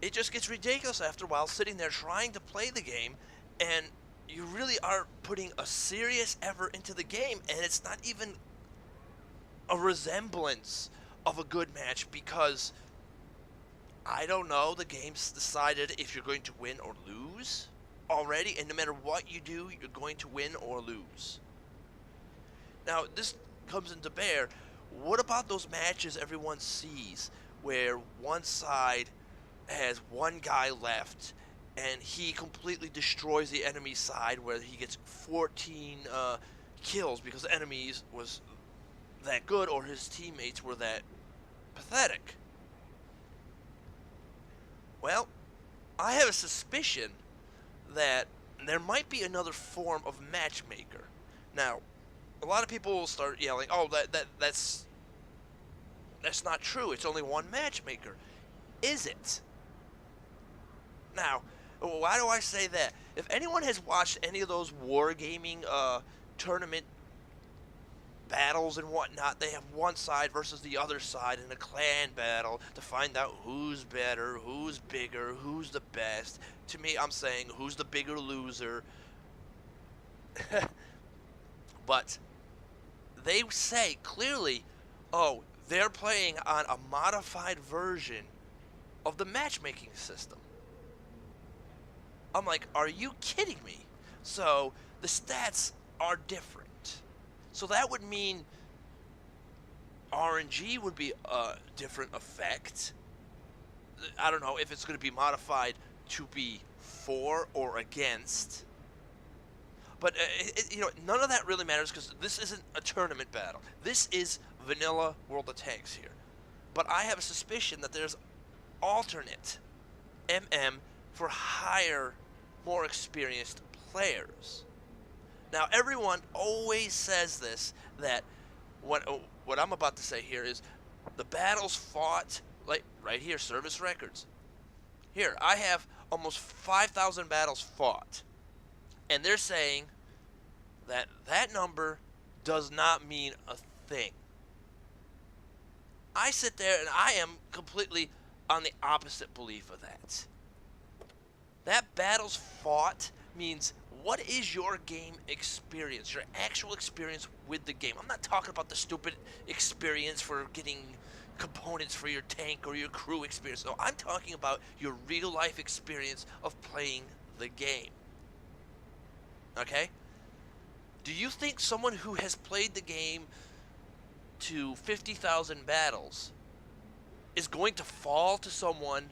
it just gets ridiculous after a while sitting there trying to play the game, and you really are putting a serious effort into the game, and it's not even a resemblance of a good match because I don't know, the game's decided if you're going to win or lose already, and no matter what you do, you're going to win or lose. Now, this comes into bear. What about those matches everyone sees where one side has one guy left and he completely destroys the enemy side where he gets 14 kills because the enemies was that good or his teammates were that pathetic? Well, I have a suspicion that there might be another form of matchmaker. Now, a lot of people will start yelling, "Oh, that's not true. It's only one matchmaker." Is it? Now, why do I say that? If anyone has watched any of those wargaming tournament battles and whatnot, they have one side versus the other side in a clan battle to find out who's better, who's bigger, who's the best. To me, I'm saying who's the bigger loser. But they say clearly, oh, they're playing on a modified version of the matchmaking system. I'm like, are you kidding me? So the stats are different. So that would mean RNG would be a different effect. I don't know if it's going to be modified to be for or against. But, none of that really matters because this isn't a tournament battle. This is vanilla World of Tanks here. But I have a suspicion that there's alternate MM for higher, more experienced players. Now, everyone always says this, that what I'm about to say here is the battles fought, like right here, service records. Here, I have almost 5,000 battles fought. And they're saying that that number does not mean a thing. I sit there and I am completely on the opposite belief of that. That battles fought means what is your game experience, your actual experience with the game. I'm not talking about the stupid experience for getting components for your tank or your crew experience. No, I'm talking about your real life experience of playing the game. Okay? Do you think someone who has played the game to 50,000 battles is going to fall to someone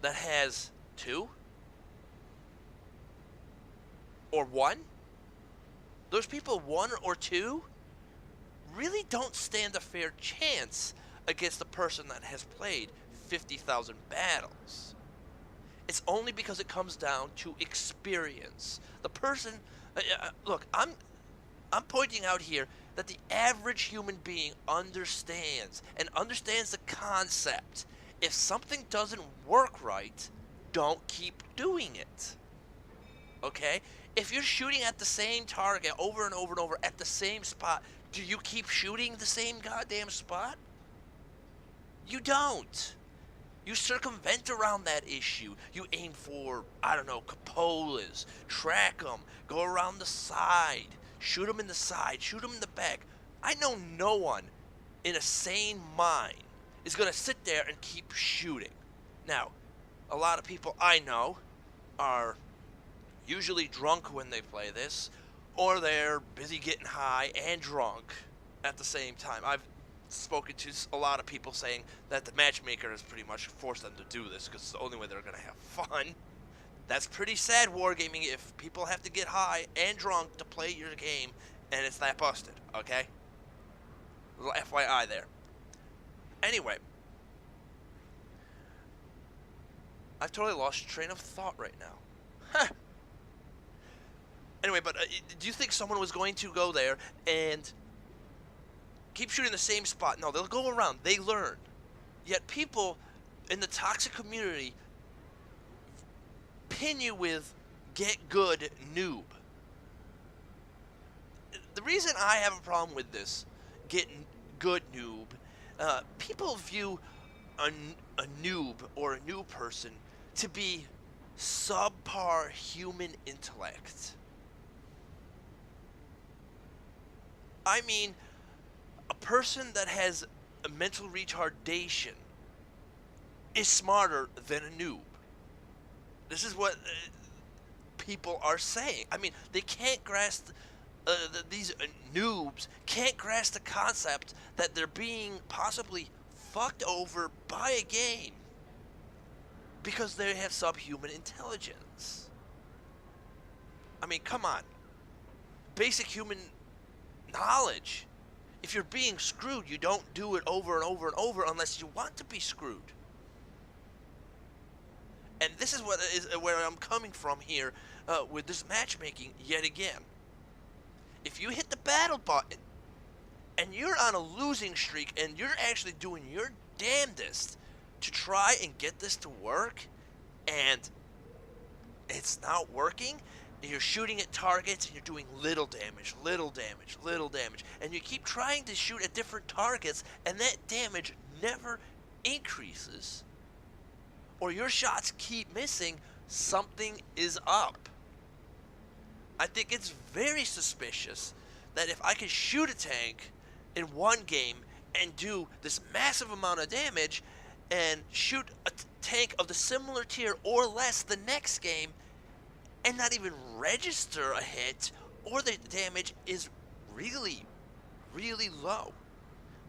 that has 2? Or 1? Those people 1 or 2 really don't stand a fair chance against the person that has played 50,000 battles. It's only because it comes down to experience. The person, look, I'm pointing out here that the average human being understands the concept. If something doesn't work right, don't keep doing it. Okay? If you're shooting at the same target over and over and over at the same spot, do you keep shooting the same goddamn spot? You don't. You circumvent around that issue. You aim for, I don't know, cupolas, track them, go around the side, shoot them in the side, shoot them in the back. I know no one in a sane mind is going to sit there and keep shooting. Now, a lot of people I know are usually drunk when they play this, or they're busy getting high and drunk at the same time. I've spoken to a lot of people saying that the matchmaker has pretty much forced them to do this because it's the only way they're going to have fun. That's pretty sad wargaming if people have to get high and drunk to play your game and it's that busted, okay? Little FYI there. Anyway, I've totally lost train of thought right now. Huh. Anyway, but do you think someone was going to go there and keep shooting the same spot? No, they'll go around. They learn. Yet people in the toxic community pin you with get good noob. The reason I have a problem with this get good noob, people view a noob or a new person to be subpar human intellect. I mean, a person that has a mental retardation is smarter than a noob. This is what people are saying. I mean, they can't grasp, these noobs can't grasp the concept that they're being possibly fucked over by a game because they have subhuman intelligence. I mean, come on. Basic human knowledge. If you're being screwed, you don't do it over and over and over unless you want to be screwed. And this is where I'm coming from here with this matchmaking yet again. If you hit the battle button and you're on a losing streak and you're actually doing your damnedest to try and get this to work and it's not working, and you're shooting at targets and you're doing little damage, and you keep trying to shoot at different targets and that damage never increases, or your shots keep missing, something is up. I think it's very suspicious that if I can shoot a tank in one game and do this massive amount of damage and shoot a tank of the similar tier or less the next game and not even register a hit, or the damage is really, really low.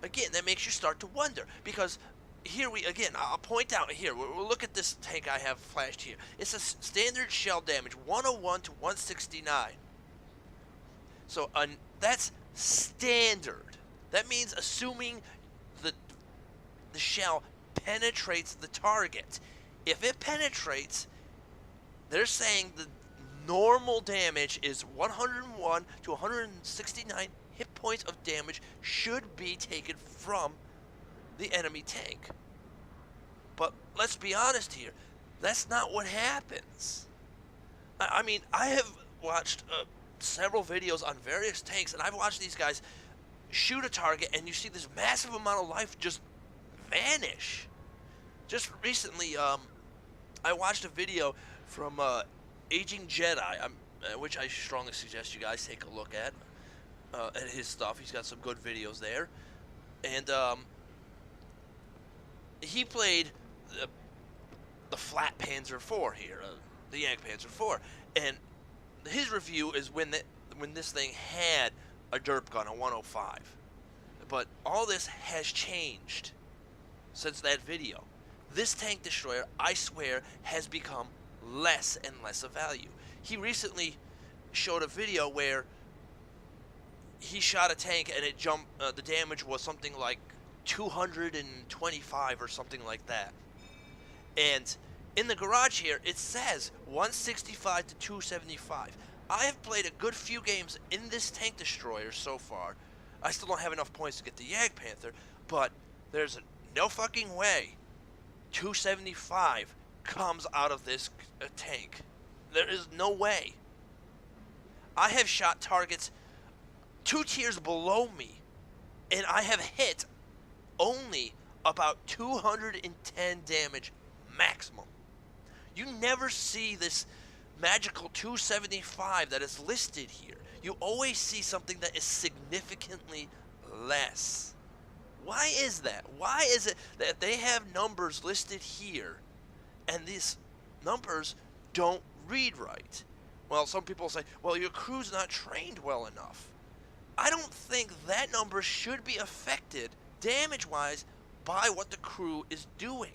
Again, that makes you start to wonder, because here I'll point out here, we'll look at this tank I have flashed here. It's a standard shell damage, 101 to 169. So that's standard. That means assuming the shell penetrates the target. If it penetrates, they're saying the normal damage is 101 to 169 hit points of damage should be taken from the enemy tank. But let's be honest here, that's not what happens. I mean, I have watched several videos on various tanks, and I've watched these guys shoot a target, and you see this massive amount of life just vanish. Just recently, I watched a video from Aging Jedi, which I strongly suggest you guys take a look at his stuff. He's got some good videos there. And he played the flat Panzer IV here, the Yank Panzer IV. And his review is when this thing had a derp gun, a 105. But all this has changed since that video. This tank destroyer, I swear, has become less and less of value. He recently showed a video where he shot a tank and it jumped, the damage was something like 225 or something like that. And in the garage here, it says 165 to 275. I have played a good few games in this tank destroyer so far. I still don't have enough points to get the Yag Panther, but there's no fucking way 275 comes out of this tank. There is no way. I have shot targets 2 tiers below me, and I have hit only about 210 damage maximum. You never see this magical 275 that is listed here. You always see something that is significantly less. Why is that? Why is it that they have numbers listed here and these numbers don't read right? Well, some people say, well, your crew's not trained well enough. I don't think that number should be affected damage-wise by what the crew is doing.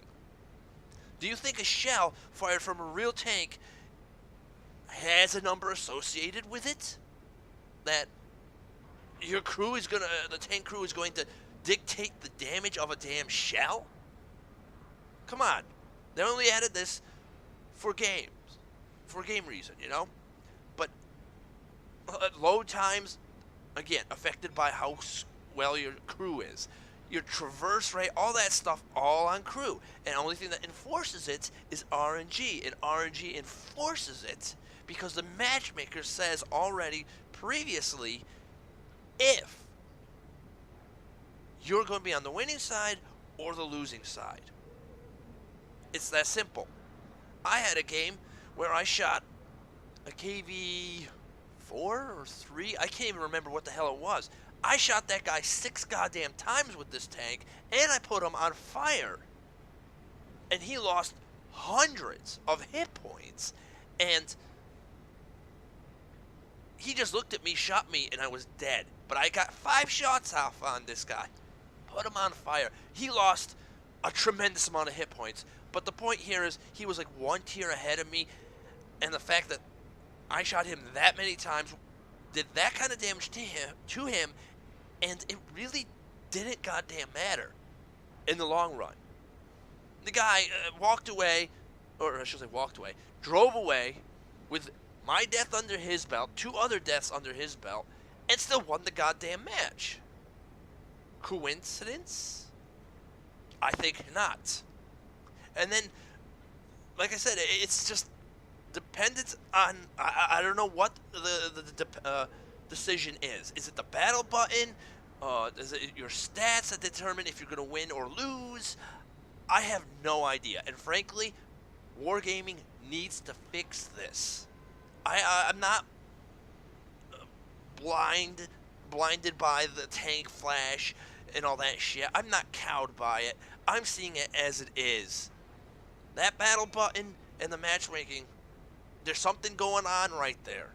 Do you think a shell fired from a real tank has a number associated with it? That your crew is gonna, the tank crew is going to dictate the damage of a damn shell? Come on. They only added this for games. For game reason, you know? But load times, again, affected by how well your crew is. Your traverse rate, all that stuff, all on crew. And the only thing that enforces it is RNG. And RNG enforces it because the matchmaker says already previously if you're going to be on the winning side or the losing side. It's that simple. I had a game where I shot a KV 4 or 3. I can't even remember what the hell it was. I shot that guy 6 goddamn times with this tank, and I put him on fire. And he lost hundreds of hit points. And he just looked at me, shot me, and I was dead. But I got 5 shots off on this guy. Put him on fire. He lost a tremendous amount of hit points. But the point here is he was like 1 tier ahead of me. And the fact that I shot him that many times did that kind of damage to him, and it really didn't goddamn matter in the long run. The guy walked away, or I should say walked away, drove away with my death under his belt, 2 other deaths under his belt, and still won the goddamn match. Coincidence? I think not. And then, like I said, it's just dependent on, I don't know what the decision is. Is it the battle button? Is it your stats that determine if you're going to win or lose? I have no idea. And frankly, Wargaming needs to fix this. I'm not blinded by the tank flash and all that shit. I'm not cowed by it. I'm seeing it as it is. That battle button and the matchmaking, there's something going on right there.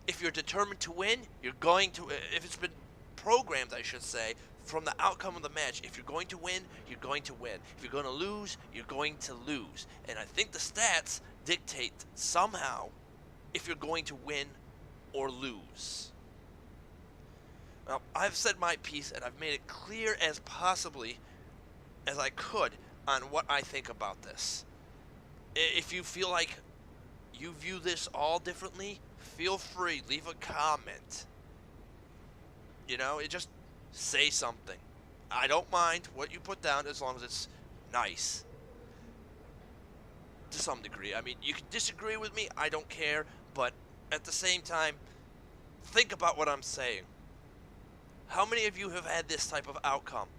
If you're determined to win, you're going to, if it's been programmed, I should say, from the outcome of the match, if you're going to win, you're going to win. If you're going to lose, you're going to lose. And I think the stats dictate somehow if you're going to win or lose. Well, I've said my piece, and I've made it clear as possibly as I could on what I think about this. If you feel like you view this all differently, feel free, leave a comment. You know, just say something. I don't mind what you put down as long as it's nice. To some degree. I mean, you can disagree with me, I don't care, but at the same time, think about what I'm saying. How many of you have had this type of outcome?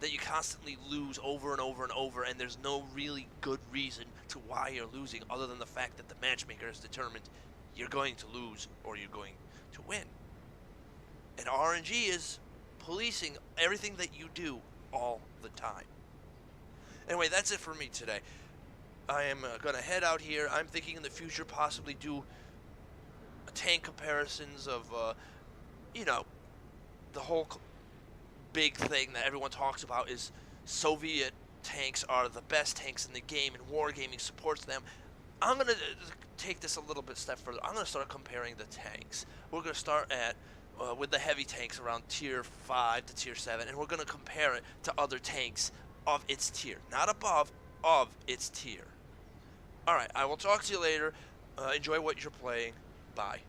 That you constantly lose over and over and over, and there's no really good reason to why you're losing other than the fact that the matchmaker has determined you're going to lose or you're going to win. And RNG is policing everything that you do all the time. Anyway, that's it for me today. I am going to head out here. I'm thinking in the future possibly do tank comparisons of, you know, the whole big thing that everyone talks about is Soviet tanks are the best tanks in the game and Wargaming supports them. I'm going to take this a little bit step further. I'm going to start comparing the tanks. We're going to start at with the heavy tanks around tier 5 to tier 7, and we're going to compare it to other tanks of its tier. Not above, of its tier. Alright, I will talk to you later. Enjoy what you're playing. Bye.